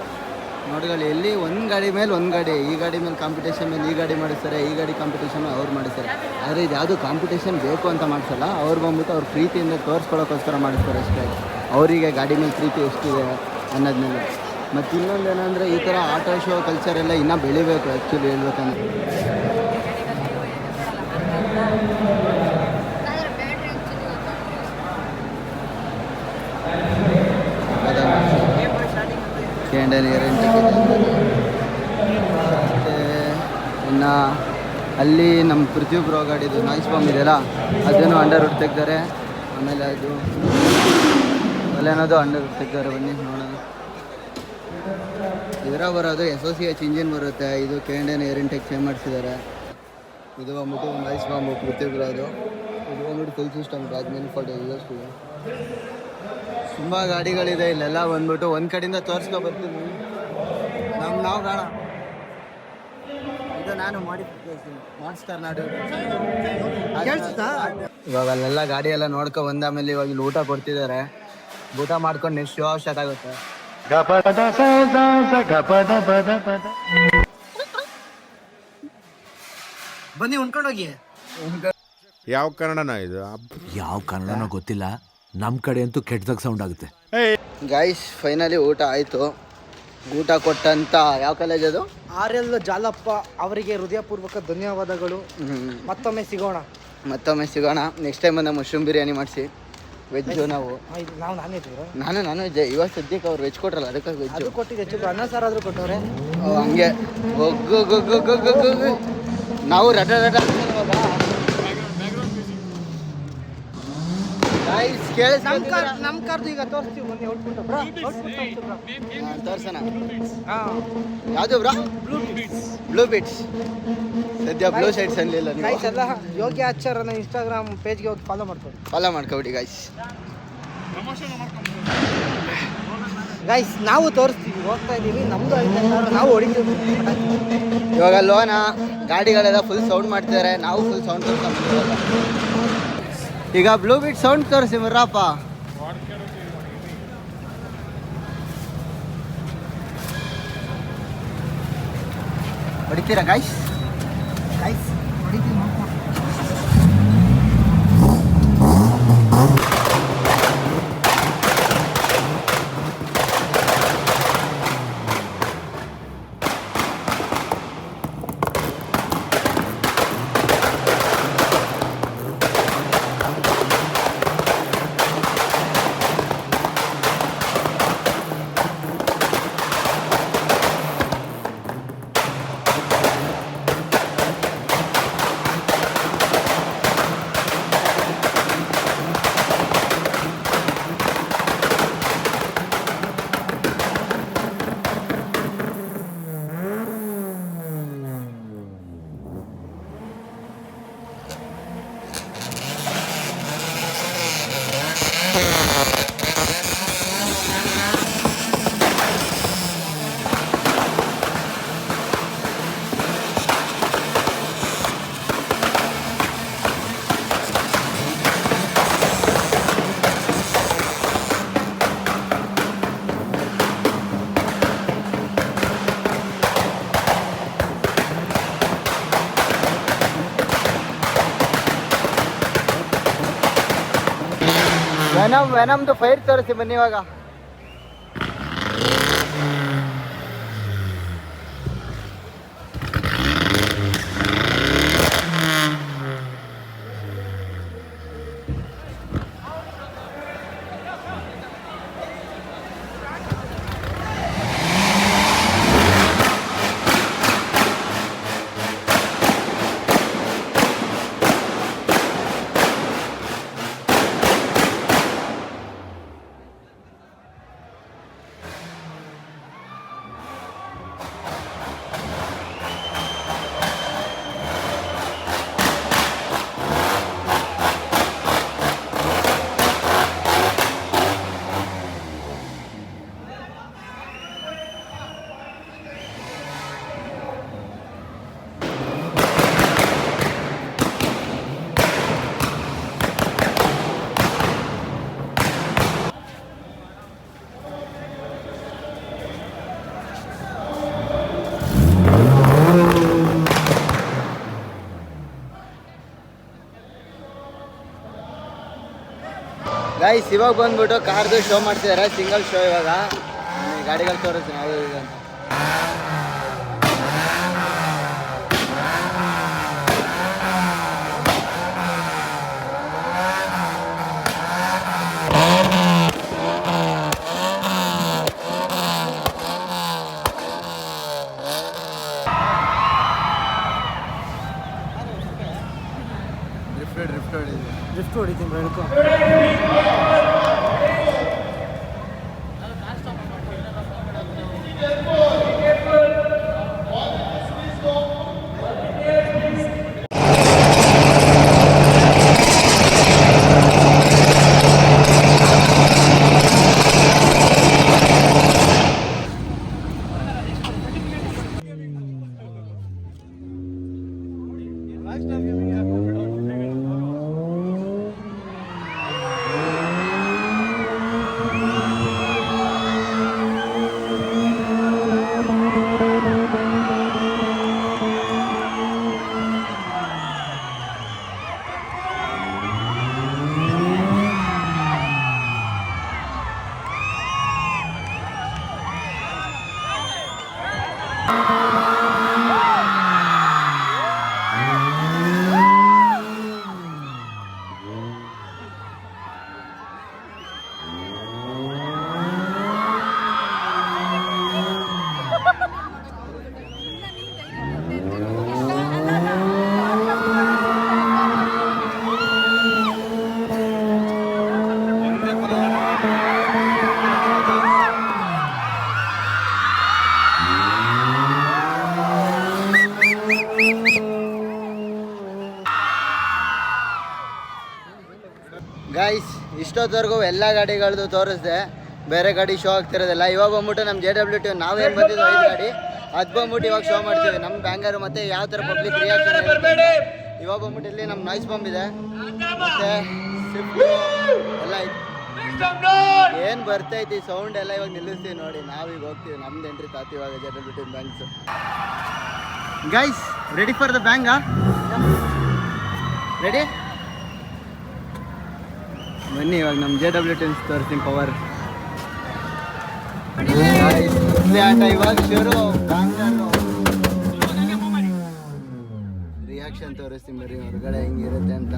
ನೋಡ್ಕೊಳ್ಳಿ ಎಲ್ಲಿ ಒಂದು ಗಾಡಿ ಮೇಲೆ ಒಂದು ಗಾಡಿ, ಈ ಗಾಡಿ ಮೇಲೆ ಕಾಂಪಿಟೇಷನ್ ಮೇಲೆ ಈ ಗಾಡಿ ಮಾಡಿಸ್ತಾರೆ, ಈ ಗಾಡಿ ಕಾಂಪಿಟೇಷನ್ ಅವ್ರು ಮಾಡಿಸ್ತಾರೆ. ಆದರೆ ಇದು ಯಾವುದು ಕಾಂಪಿಟೇಷನ್ ಬೇಕು ಅಂತ ಮಾಡಿಸಲ್ಲ. ಅವ್ರು ಬಂದ್ಬಿಟ್ಟು ಅವ್ರ ಪ್ರೀತಿಯಿಂದ ತೋರಿಸ್ಕೊಳ್ಳೋಕ್ಕೋಸ್ಕರ ಮಾಡಿಸ್ತಾರೆ ಅಷ್ಟೇ. ಅವರಿಗೆ ಗಾಡಿ ಮೇಲೆ ಪ್ರೀತಿ ಎಷ್ಟಿದೆ ಅನ್ನೋದ್ಮೇಲೆ. ಮತ್ತು ಇನ್ನೊಂದು ಏನಂದರೆ ಈ ಥರ ಆಟೋ ಶೋ ಕಲ್ಚರ್ ಎಲ್ಲ ಇನ್ನೂ ಬೆಳಿಬೇಕು ಆ್ಯಕ್ಚುಲಿ ಹೇಳ್ಬೇಕಂದ್ರೆ. ಮತ್ತು ಇನ್ನು ಅಲ್ಲಿ ನಮ್ಮ ಪೃಥ್ವಿ ಬ್ರೋ ಗಾಡಿದು ನಾಯ್ಸ್ ಬಾಂಬ್ ಇದೆಯಲ್ಲ ಅದನ್ನು ಅಂಡರ್ ವುಡ್ ತೆಗ್ದಾರೆ. ಆಮೇಲೆ ಅದು ಅಲ್ಲೇನೋದು ಅಂಡರ್ ವುಡ್ ತೆಗ್ದಾರೆ. ಬನ್ನಿ ನೋಡೋಣ. ಇದರ ಬರೋದು SOCH ಇಂಜಿನ್ ಬರುತ್ತೆ. ಇದು K&N ಏರ್ ಇಂಟೆಕ್ ಚೇಂಜ್ ಮಾಡಿಸಿದ್ದಾರೆ. ಇದು ಬಂದ್ಬಿಟ್ಟು ನಾಯ್ಸ್ ಬಾಂಬು ಪೃಥ್ವಿ ಬ್ರೋದು. ಇದು ಬಂದ್ಬಿಟ್ಟು ಫುಲ್ ಸಿಸ್ಟಮ್ ರಾಜ್ಮೇಲ್ ಫಾರ್ಟಿ US. ತುಂಬ ಗಾಡಿಗಳಿದೆ ಇಲ್ಲೆಲ್ಲ. ಬಂದ್ಬಿಟ್ಟು ಒಂದು ಕಡೆಯಿಂದ ತೋರಿಸ್ಕೊ ಬರ್ತೀನಿ. ನಾವು ಕಾಣ ಇದು ನಾನು ಮಾಡಿಸ್ತಾರೆ ನಾಡು. ಇವಾಗ ಅಲ್ಲೆಲ್ಲ ಗಾಡಿ ಎಲ್ಲ ನೋಡ್ಕೊ ಬಂದಾಮೇಲೆ ಇವಾಗ ಇಲ್ಲಿ ಊಟ ಕೊಡ್ತಿದ್ದಾರೆ. ಊಟ ಮಾಡ್ಕೊಂಡು ನೆಕ್ಸ್ಟ್ ಶೋ ಸ್ಟಾರ್ಟ್ ಆಗುತ್ತೆ. ಬನ್ನಿ ಉಣ್ಕೊಂಡೋಗಿ. ಯಾವ ಕನ್ನಡನ ಇದು? ಯಾವ ಕನ್ನಡನೋ ಗೊತ್ತಿಲ್ಲ, ನಮ್ಮ ಕಡೆ ಅಂತೂ ಕೆಟ್ಟದಾಗ ಸೌಂಡ್ ಆಗುತ್ತೆ. ಗೈಸ್ ಫೈನಲಿ ಊಟ ಆಯಿತು. ಊಟ ಕೊಟ್ಟಂತ ಯಾವ ಕಾಲೇಜ್ ಅದು? RL ಜಾಲಪ್ಪ ಅವರಿಗೆ ಹೃದಯಪೂರ್ವಕ ಧನ್ಯವಾದಗಳು. ಮತ್ತೊಮ್ಮೆ ಸಿಗೋಣ. ನೆಕ್ಸ್ಟ್ ಟೈಮ್ ಬಂದ ಮಶ್ರೂಮ್ ಬಿರಿಯಾನಿ ಮಾಡಿಸಿ. ವೆಜ್ಜು ನಾವು ನಾನು ವೆಜ್. ಇವಾಗ ಸದ್ಯಕ್ಕೆ ಅವ್ರು ವೆಜ್ ಕೊಟ್ರಲ್ಲ ಅದಕ್ಕೆ ವೆಜ್ ಕೊಟ್ಟಿದ್ದು. ಅನ್ನ ಸಾರಾದರೂ ಕೊಟ್ಟವ್ರೆ ಹಂಗೆ. ನಾವು ರಟ ನಮ್ ಕಾರ್ದು ಈಗ ತೋರಿಸ್ತೀವಿ ಮೊನ್ನೆ ಔಟ್ಪುಟ್ ಬ್ರೋ ತೋರ್ಸೋಣ. ಯಾವುದು ಬ್ರೋ? Blue beats. ಸದ್ಯ ಬ್ಲೂ ಶೈಟ್ಸ್ ಅಲ್ಲಿಲ್ಲ. ಗೈಸ್ ಎಲ್ಲ ಯೋಗಿ ಆಚಾರ್ಯನ ಇನ್ಸ್ಟಾಗ್ರಾಮ್ ಪೇಜ್ಗೆ ಹೋಗಿ ಫಾಲೋ ಮಾಡ್ಕೊಬಿಡಿ ಗೈಸ್. ನಾವು ತೋರಿಸ್ತೀವಿ, ಹೋಗ್ತಾ ಇದೀವಿ, ನಮ್ದು 5,000 ನಾವು ಹೊಡಿತೀವಿ. ಇವಾಗ ಲೋನ ಗಾಡಿಗಳೆಲ್ಲ ಫುಲ್ ಸೌಂಡ್ ಮಾಡ್ತಿದ್ದಾರೆ, ನಾವು ಫುಲ್ ಸೌಂಡ್ ತೋರಿಸ್ಕೊಂಡ್ಬಂದಿರೋದು. ಈಗ ಬ್ಲೂ ಬೀಟ್ ಸೌಂಡ್ ತೋರಿಸಿ ಬರ್ರಪ್ಪ. ಹೊಡಿತೀರಾ ಗೈಸ್? ಹೊಡಿತೀವಿ ನೋಡ್ಕೊಂಡು. ವೆನಮ್ದು ಫೈರ್ ತೋರಿಸಿ ಬನ್ನಿ ಇವಾಗ. ಗೈಸ್ ಇವಾಗ ಬಂದ್ಬಿಟ್ಟು ಕಾರ್ದು ಶೋ ಮಾಡ್ತಿದ್ದಾರೆ, ಸಿಂಗಲ್ ಶೋ. ಇವಾಗ ಗಾಡಿಗಳು ತೋರಿಸ್ತೀನಿ ನಾವು ಈಗ ಅಂತ. ಡ್ರಿಫ್ಟ್ ಹೊಡಿತೀನಿ ಬೆಳಕು. ಗೈಸ್ ಇಷ್ಟೊತ್ತವರೆಗೂ ಎಲ್ಲ ಗಾಡಿಗಳದ್ದು ತೋರಿಸ್ದೆ, ಬೇರೆ ಗಾಡಿ ಶೋ ಆಗ್ತಿರೋದಿಲ್ಲ. ಇವಾಗ ಬಂದ್ಬಿಟ್ಟು ನಮ್ಮ JWT ನಾವೇನು ಬಂದಿದ್ದು 5 ಗಾಡಿ ಅದು ಬಂದ್ಬಿಟ್ಟು ಇವಾಗ ಶೋ ಮಾಡ್ತೀವಿ. ನಮ್ಮ ಬ್ಯಾಂಗರ್ ಮತ್ತು ಯಾವ ಥರ ಪಬ್ಲಿಕ್ ರಿಯಾಕ್ಷನ್ ಇರುತ್ತೆ. ಇವಾಗ ಬಂದ್ಬಿಟ್ಟು ಇಲ್ಲಿ ನಮ್ಮ ನಾಯ್ಸ್ ಬಾಂಬ್ ಇದೆ ಮತ್ತು ಸ್ವಿಫ್ಟ್ ಎಲ್ಲ ಏನು ಬರ್ತೈತಿ ಸೌಂಡ್ ಎಲ್ಲ ಇವಾಗ ನಿಲ್ಲಿಸ್ತೀವಿ ನೋಡಿ. ನಾವೀಗ ಹೋಗ್ತೀವಿ, ನಮ್ದು ಎಂಟ್ರಿ ತಾತಿ ಇವಾಗ JWT banks. Guys ready for the ಬ್ಯಾಂಗಾ? ರೆಡಿ? ಬನ್ನಿ ಇವಾಗ ನಮ್ಮ JWT ತೋರಿಸ್ತೀನಿ ಪವರ್. ಆಟ ಇವಾಗ ಶುರು. ರಿಯಾಕ್ಷನ್ ತೋರಿಸ್ತೀನಿ ಬರೀ ಹೊರಗಡೆ ಹೆಂಗಿರುತ್ತೆ ಅಂತ.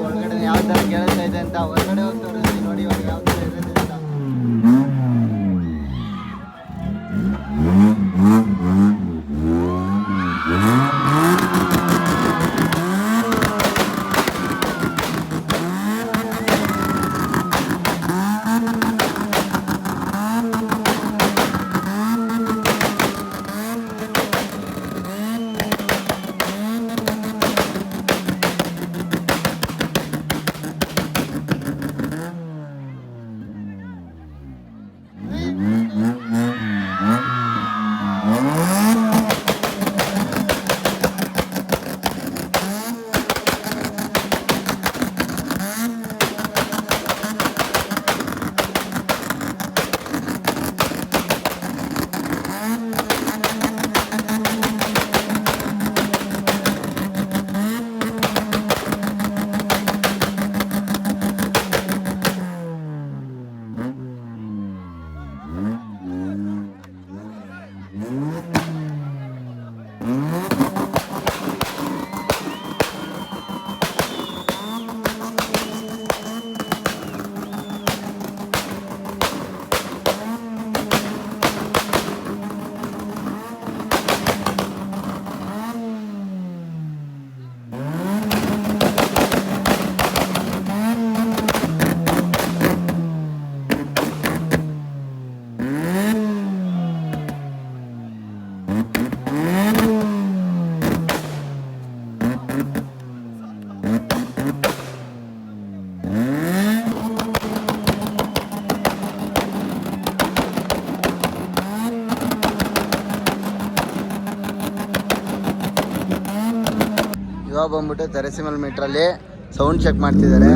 ಒಳಗಡೆ ಯಾವ ಥರ ಕೇಳಿಸ್ತಾ ಇದೆ ಅಂತ ಹೊರಗಡೆ ಹೋಗಿ ತೋರಿಸ್ತೀನಿ ನೋಡಿ ಇವಾಗ ಯಾವ ಥರ ಇರುತ್ತೆ ಅಂತ. ಇವಾಗ ಬಂದ್ಬಿಟ್ಟು ತೆರೆಸಿಮಲ್ ಮೀಟ್ರಲ್ಲಿ ಸೌಂಡ್ ಚೆಕ್ ಮಾಡ್ತಿದ್ದಾರೆ.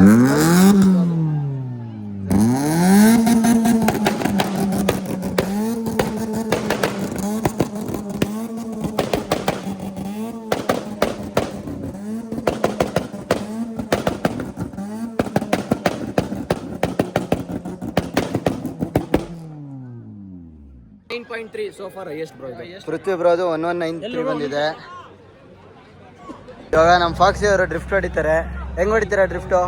ಪೃಥ್ವಿ ಬ್ರೋದು 1193 ಬಂದಿದೆ. ಇವಾಗ ನಮ್ಮ ಫಾಕ್ಸಿ ಅವರು ಡ್ರಿಫ್ಟ್ ಹೊಡಿತಾರೆ. ಹೆಂಗ್ ಹೊಡಿತಾರೆ ಡ್ರಿಫ್ಟು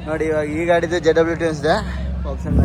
ನೋಡಿ. ಇವಾಗ ಈ ಗಾಡಿದು JWT ಅನ್ಸಿದೆ. ಆಪ್ಷನ್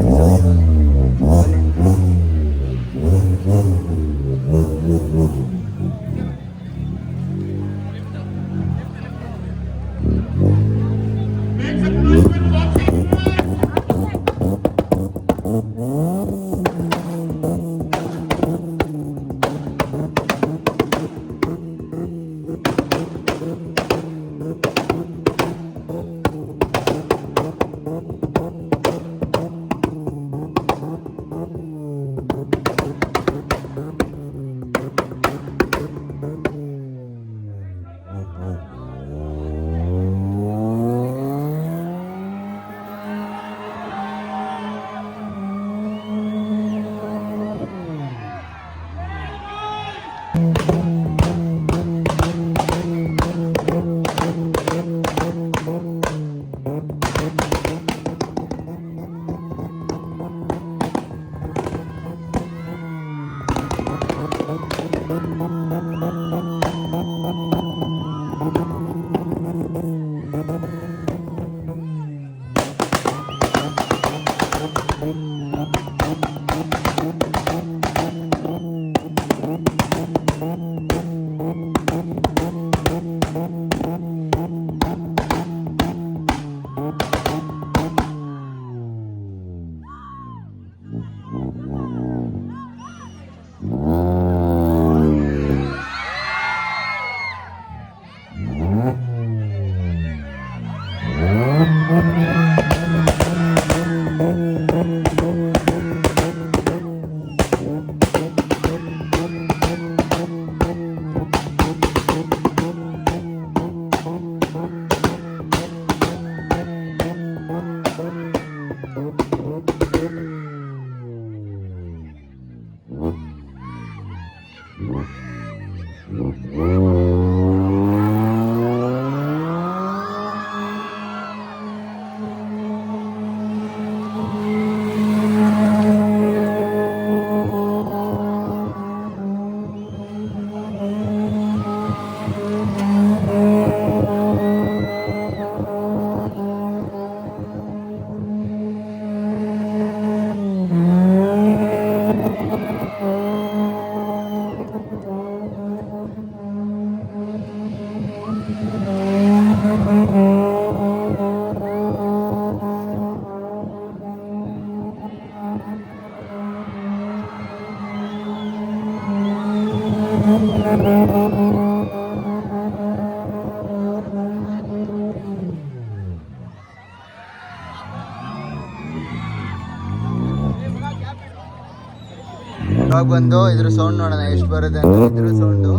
ಇವಾಗ ಬಂದು ಇದ್ರ ಸೌಂಡ್ ನೋಡೋಣ ಎಷ್ಟು ಬರುತ್ತೆ ಅಂತ. ಇದ್ರ ಸೌಂಡು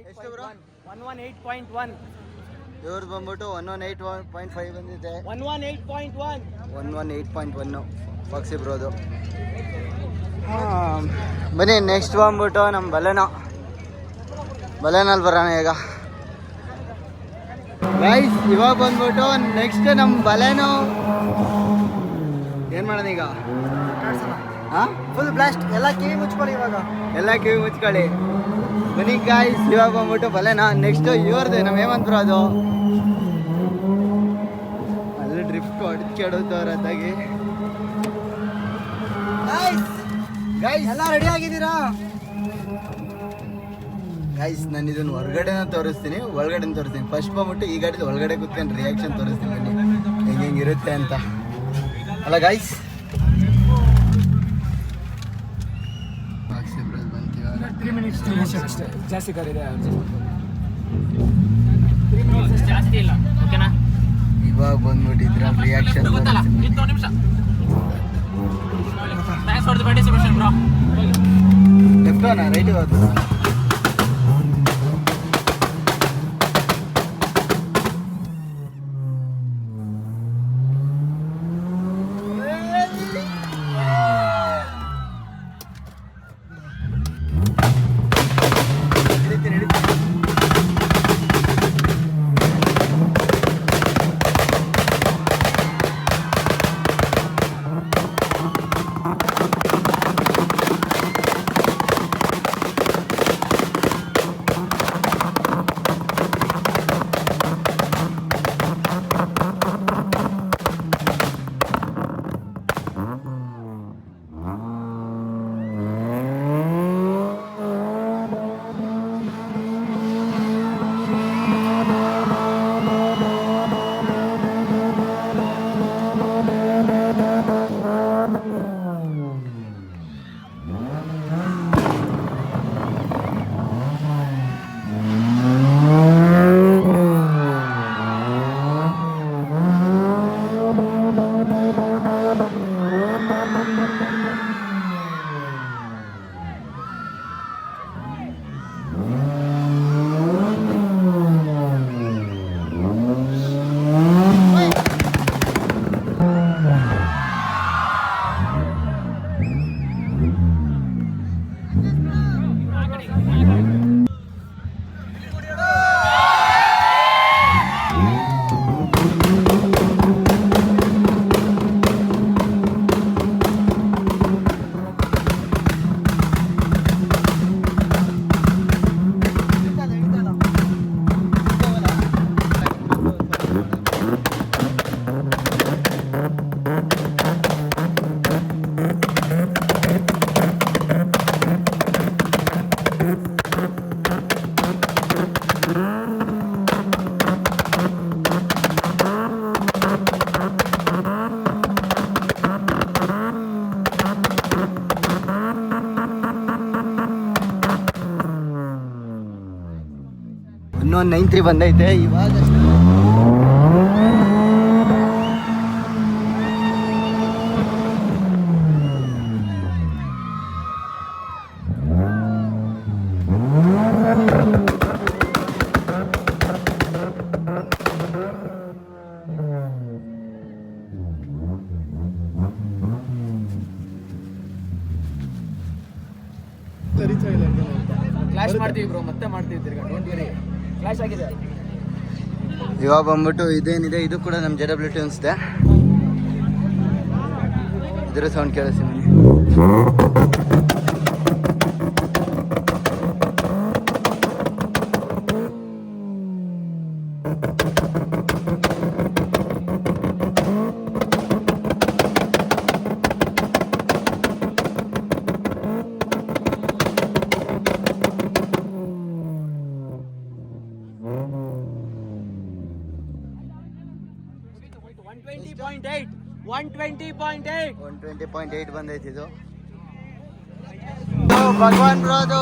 ಎಷ್ಟು ಬ್ರೋ? 118.1 ಇವ್ರದ್ದು ಬಂದ್ಬಿಟ್ಟು 118.5 ಬಂದಿದೆ. 118.1 118.1 ಫಾಕ್ಸಿ ಬ್ರೋದು. ಬನ್ನಿ ನೆಕ್ಸ್ಟ್ ಬಂದ್ಬಿಟ್ಟು ನಮ್ಮ ಬಲೆನಲ್ಲಿ ಬರೋಣ ಈಗ ಗೈಸ್. ಇವಾಗ ಬಂದ್ಬಿಟ್ಟು ನೆಕ್ಸ್ಟ್ ನಮ್ಮ ಬಲೆನೋ ಏನು ಮಾಡೋಣ ಈಗ? ಹಾಂ, ಫುಲ್ ಬ್ಲಾಸ್ಟ್. ಎಲ್ಲ ಕಿವಿ ಮುಚ್ಕೊಳ್ಳಿ ಇವಾಗ. ಎಲ್ಲ ಕಿವಿ ಮುಚ್ಕೊಳ್ಳಿ. ಬನ್ನಿ ಗಾಯ್ಸ್, ಇವಾಗ ಬಂದ್ಬಿಟ್ಟು ಬಲೆನಾ. ನೆಕ್ಸ್ಟ್ ಇವ್ರದ್ದು ನಮ್ಮ ಹೇಮಂತ್ ಬ್ರೋ ಅದು ಅಲ್ಲಿ ಡ್ರಿಫ್ಟ್ ಹೊಡ್ಕೆಡೋದವ್ರದ್ದಾಗಿ. ಗೈಸ್ ಎಲ್ಲ ರೆಡಿ ಆಗಿದ್ದೀರಾ? ಗೈಸ್ ನಾನು ಇದನ್ನು ಹೊರಗಡೆನ ತೋರಿಸ್ತೀನಿ, ಒಳಗಡೆ ತೋರಿಸ್ತೀನಿ. ಫಸ್ಟ್ ಬಂದ್ಬಿಟ್ಟು ಈ ಗಾಡಿದು ಒಳಗಡೆ ಕೂತ್ಕೊಂಡು ರಿಯಾಕ್ಷನ್ ತೋರಿಸ್ತೀನಿ ಬನ್ನಿ ಹೆಂಗಿರುತ್ತೆ ಅಂತ. ಅಲ್ಲ ಗೈಸ್, ಜಾಸ್ತಿ ಕರಿದೆ. ಜಾಸ್ತಿ ಇಲ್ಲ, ಓಕೆನಾ? ಇವಾಗ ಬಂದ್ಬಿಟ್ಟು ಇದ್ರಲ್ಲಿ ರಿಯಾಕ್ಷನ್ ತೋರಿಸ್ತೀನಿ. Thanks for the participation bro. Left right ಹೋಗ್ತದ? ಇನ್ನೊಂದು 93 ಬಂದೈತೆ ಇವಾಗ. ಕ್ಲಾಶ್ ಮಾಡ್ತೀವಿ ಬ್ರೋ, ಮತ್ತೆ ಮಾಡ್ತೀವಿ ತಿರ್ಗಾ, ಡೋಂಟ್ ವರಿ. ಕ್ಲಾಶ್ ಆಗಿದೆ. ಇವಾಗ ಬಂದ್ಬಿಟ್ಟು ಇದೇನಿದೆ ಇದು ಕೂಡ ನಮ್ಮ JW ಟ್ಯೂನ್ಸ್ದೆ. ಇದರ ಸೌಂಡ್ ಕೇಳಿಸಿ ಬನ್ನಿ. $120.8 120.8 ಬಂದೈತಿ ಇದು. ಭಗವಾನ್ ಬ್ರೋ ಅದು.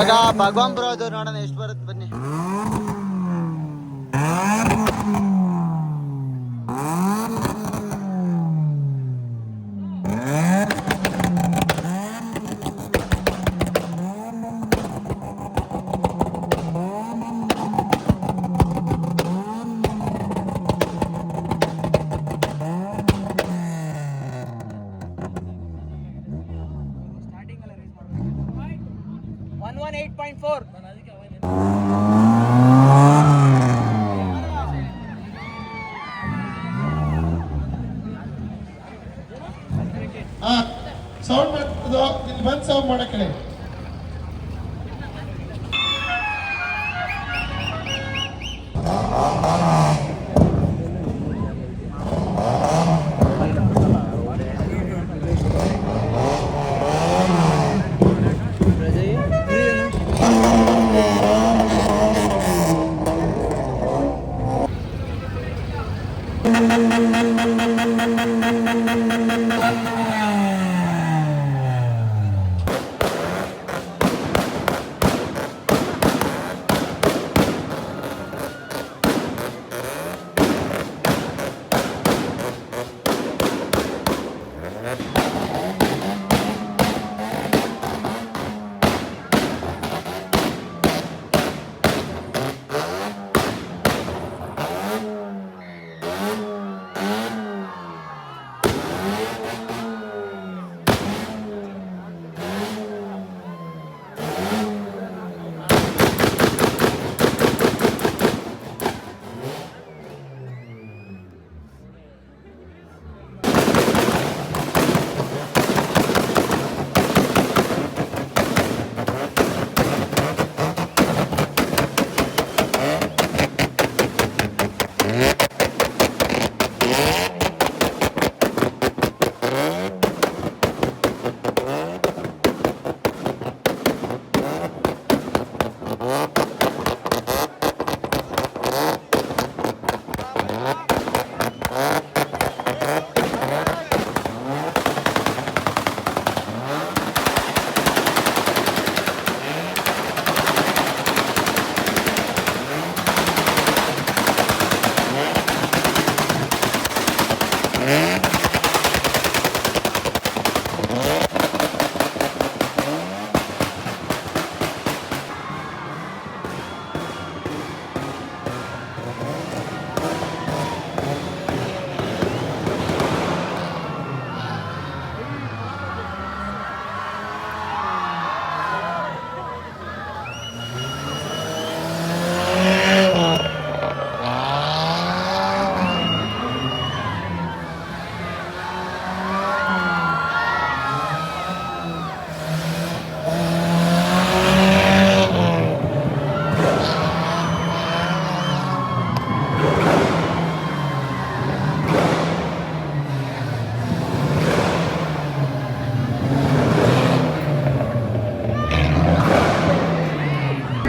ಇವಾಗ ಭಗವಾನ್ ಬ್ರೋ ಅದು ನೋಡೋಣ ಎಷ್ಟು ಬರುತ್ತೆ ಬನ್ನಿ. ಸೌಂಡ್ ಮಾಡ್ತದೋ ಇಲ್ಲಿ ಬಂದು ಸೌಂಡ್ ಮಾಡಕ್ಕೆ.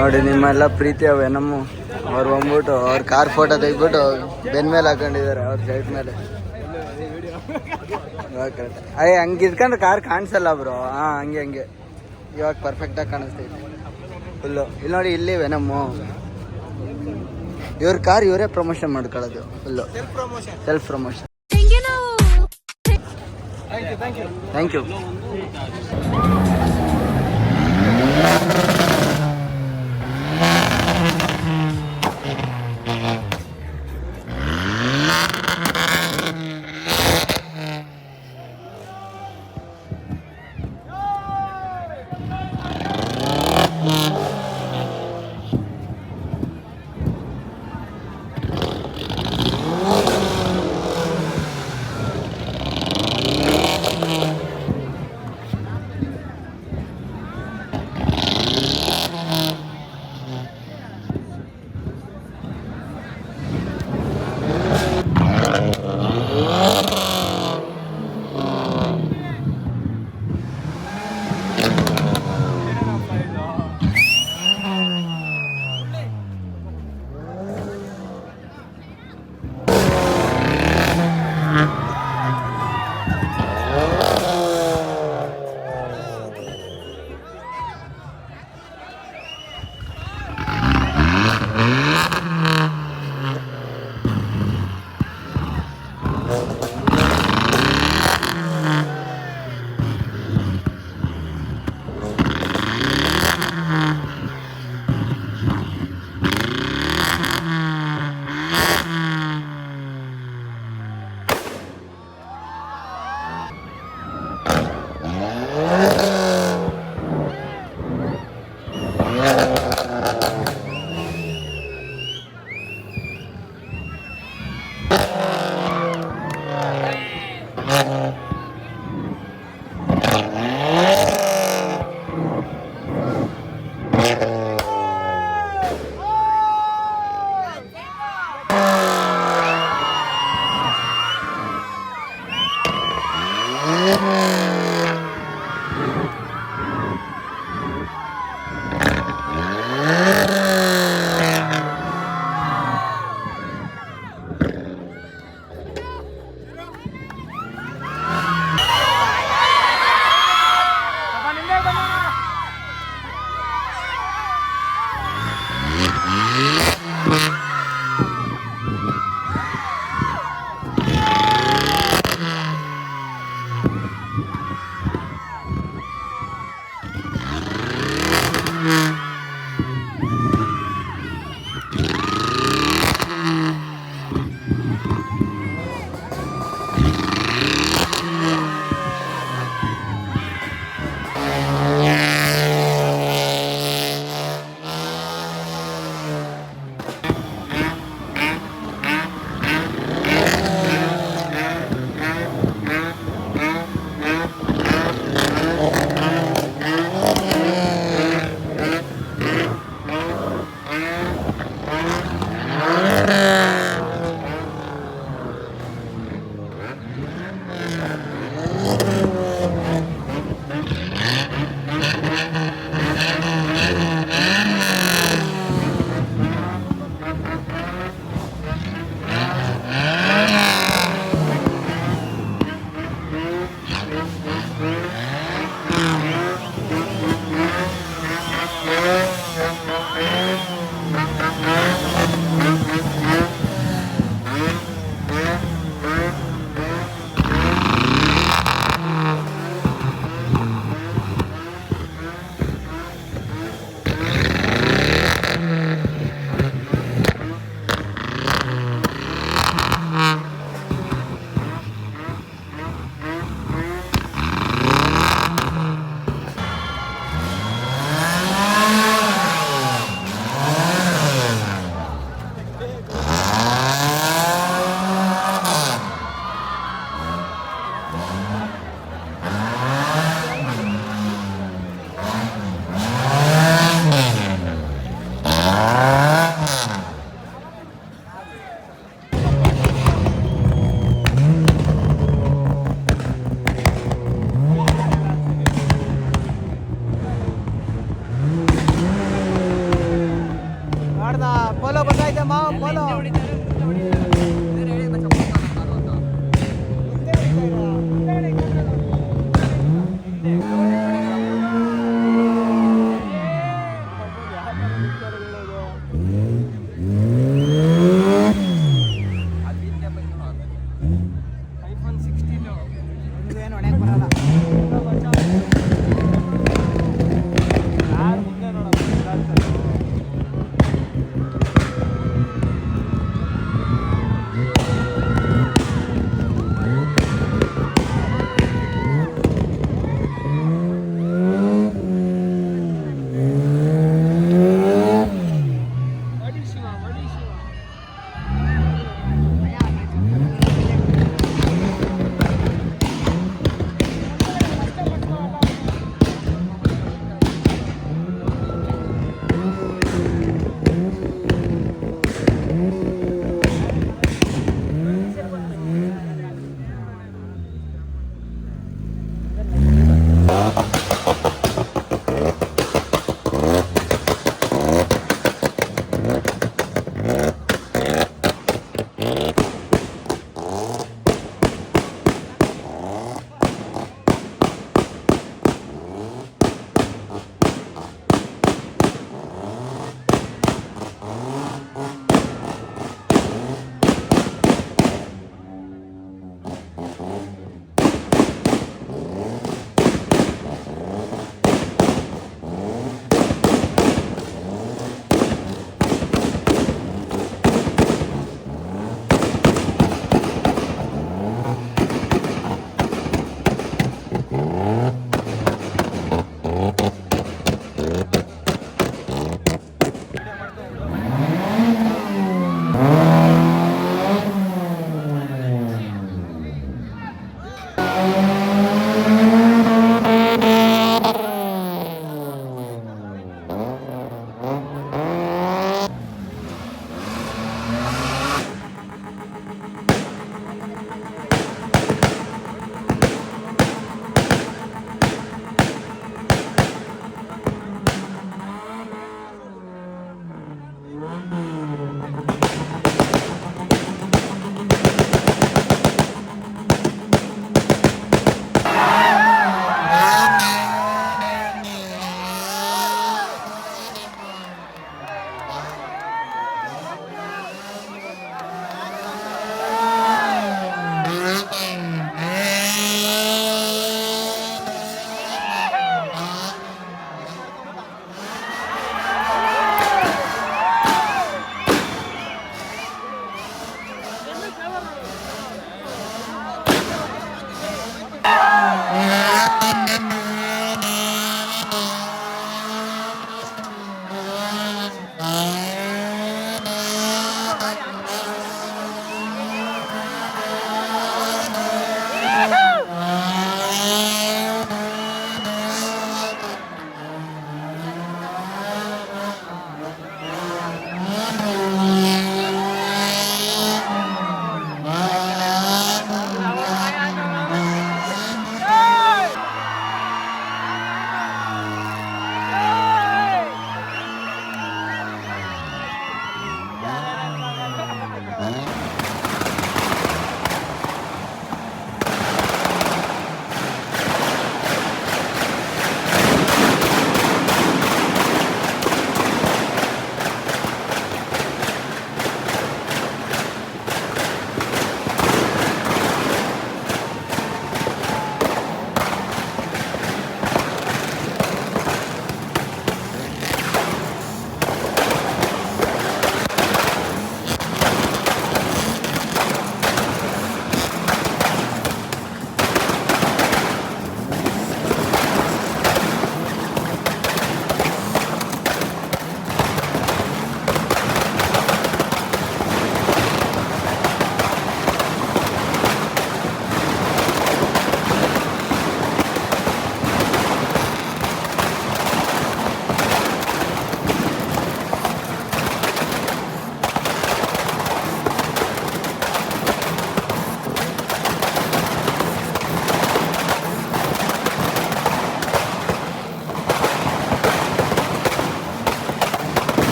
ನೋಡಿ ನಿಮ್ಮೆಲ್ಲ ಪ್ರೀತಿಯ ವೆನಮ್ಮು ಅವ್ರು ಬಂದ್ಬಿಟ್ಟು ಅವ್ರ ಕಾರ್ ಫೋಟೋ ತೆಗ್ಬಿಟ್ಟು ಬೆನ್ ಮೇಲೆ ಹಾಕೊಂಡಿದ್ದಾರೆ ಅವ್ರ ಸೈಡ್ ಮೇಲೆ. ಅಯ್ಯ ಹಂಗೆ ಇದ್ಕೊಂಡ್ರೆ ಕಾರ್ ಕಾಣಿಸಲ್ಲ ಬ್ರೋ. ಹಾಂ ಹಂಗೆ ಇವಾಗ ಪರ್ಫೆಕ್ಟಾಗಿ ಕಾಣಿಸ್ತೈತೆ ಫುಲ್ಲು. ಇಲ್ಲಿ ನೋಡಿ ಇಲ್ಲಿ ವೆನಮ್ಮು ಇವ್ರ ಕಾರ್ ಇವರೇ ಪ್ರಮೋಷನ್ ಮಾಡ್ಕೊಳ್ಳೋದು full. Self promotion. Thank you.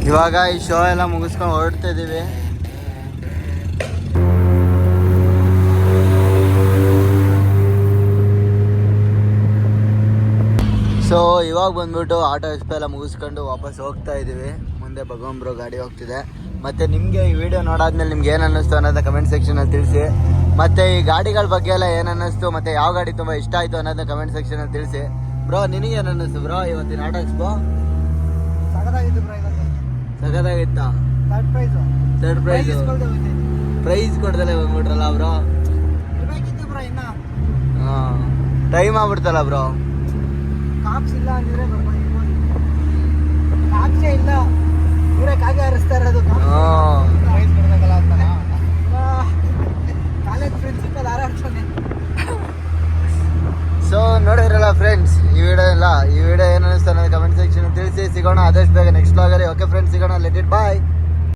ಇವಾಗ ಈ ಶೋ ಎಲ್ಲ ಮುಗಿಸ್ಕೊಂಡು ಹೊರಡ್ತಾ ಇದ್ದೀವಿ. ಸೊ ಇವಾಗ ಬಂದ್ಬಿಟ್ಟು ಆಟೋ ಎಕ್ಸ್ಪೋ ಎಲ್ಲ ಮುಗಿಸ್ಕೊಂಡು ವಾಪಸ್ ಹೋಗ್ತಾ ಇದ್ದೀವಿ. ಮುಂದೆ ಭಗವಂಬ್ರೋ ಗಾಡಿ ಹೋಗ್ತಿದೆ. ಮತ್ತು ನಿಮಗೆ ಈ ವಿಡಿಯೋ ನೋಡಾದ್ಮೇಲೆ ನಿಮ್ಗೆ ಏನು ಅನ್ನಿಸ್ತು ಅನ್ನೋದನ್ನ ಕಮೆಂಟ್ ಸೆಕ್ಷನಲ್ಲಿ ತಿಳಿಸಿ. ಮತ್ತು ಈ ಗಾಡಿಗಳ ಬಗ್ಗೆ ಎಲ್ಲ ಏನು ಅನ್ನಿಸ್ತು ಮತ್ತು ಯಾವ ಗಾಡಿ ತುಂಬ ಇಷ್ಟ ಆಯಿತು ಅನ್ನೋದನ್ನ ಕಮೆಂಟ್ ಸೆಕ್ಷನಲ್ಲಿ ತಿಳಿಸಿ. ಬ್ರೋ ನಿನಗೆ ಏನು ಅನ್ನಿಸ್ತು ಬ್ರೋ ಇವತ್ತಿನ ಆಟೋ ಎಕ್ಸ್ಪೋ? ಸಗದಾಗಿತ್ತು ಬ್ರೋ. ಸಗದಾಗಿತ್ತಾ? ಥರ್ಡ್ ಪ್ರೈಸ್ ಕೊಡ್ದಲ್ಲೇ ಬಂದ್ಬಿಟ್ರಲ್ಲ ಬ್ರೋ. ಇರ್ಬೇಕಿತ್ತು ಬ್ರೋ ಇನ್ನ. ಹಾಂ ಟೈಮ್ ಆಗ್ಬಿಡ್ತಲ್ಲ ಬ್ರೋ. ಕಾಪ್ಸ್ ಇಲ್ಲ ಅಂದಿದ್ರೆ ಕಾಪ್ಸೇ ಇಲ್ಲ, ಇವರೇ ಕಾಗೆ ಹಾರಿಸ್ತಾ ಇರೋದು. ಕಾಲೇಜ್ ಪ್ರಿನ್ಸಿಪಲ್ ಹಾರಾಡ್ತಾನೆ. ಸೊ ನೋಡಿದ್ರಲ್ಲ ಫ್ರೆಂಡ್ಸ್, ಈ ವಿಡಿಯೋ ಏನು ಅನಿಸ್ತಾ ಅನ್ನೋದು ಕಮೆಂಟ್ ಸೆಕ್ಷನ್ ತಿಳಿಸಿ. ಸಿಗೋಣ ಆದಷ್ಟು ಬೇಗ ನೆಕ್ಸ್ಟ್ ವ್ಲಾಗಲ್ಲಿ. ಓಕೆ ಫ್ರೆಂಡ್ಸ್, ಸಿಗೋಣ. Let it bye.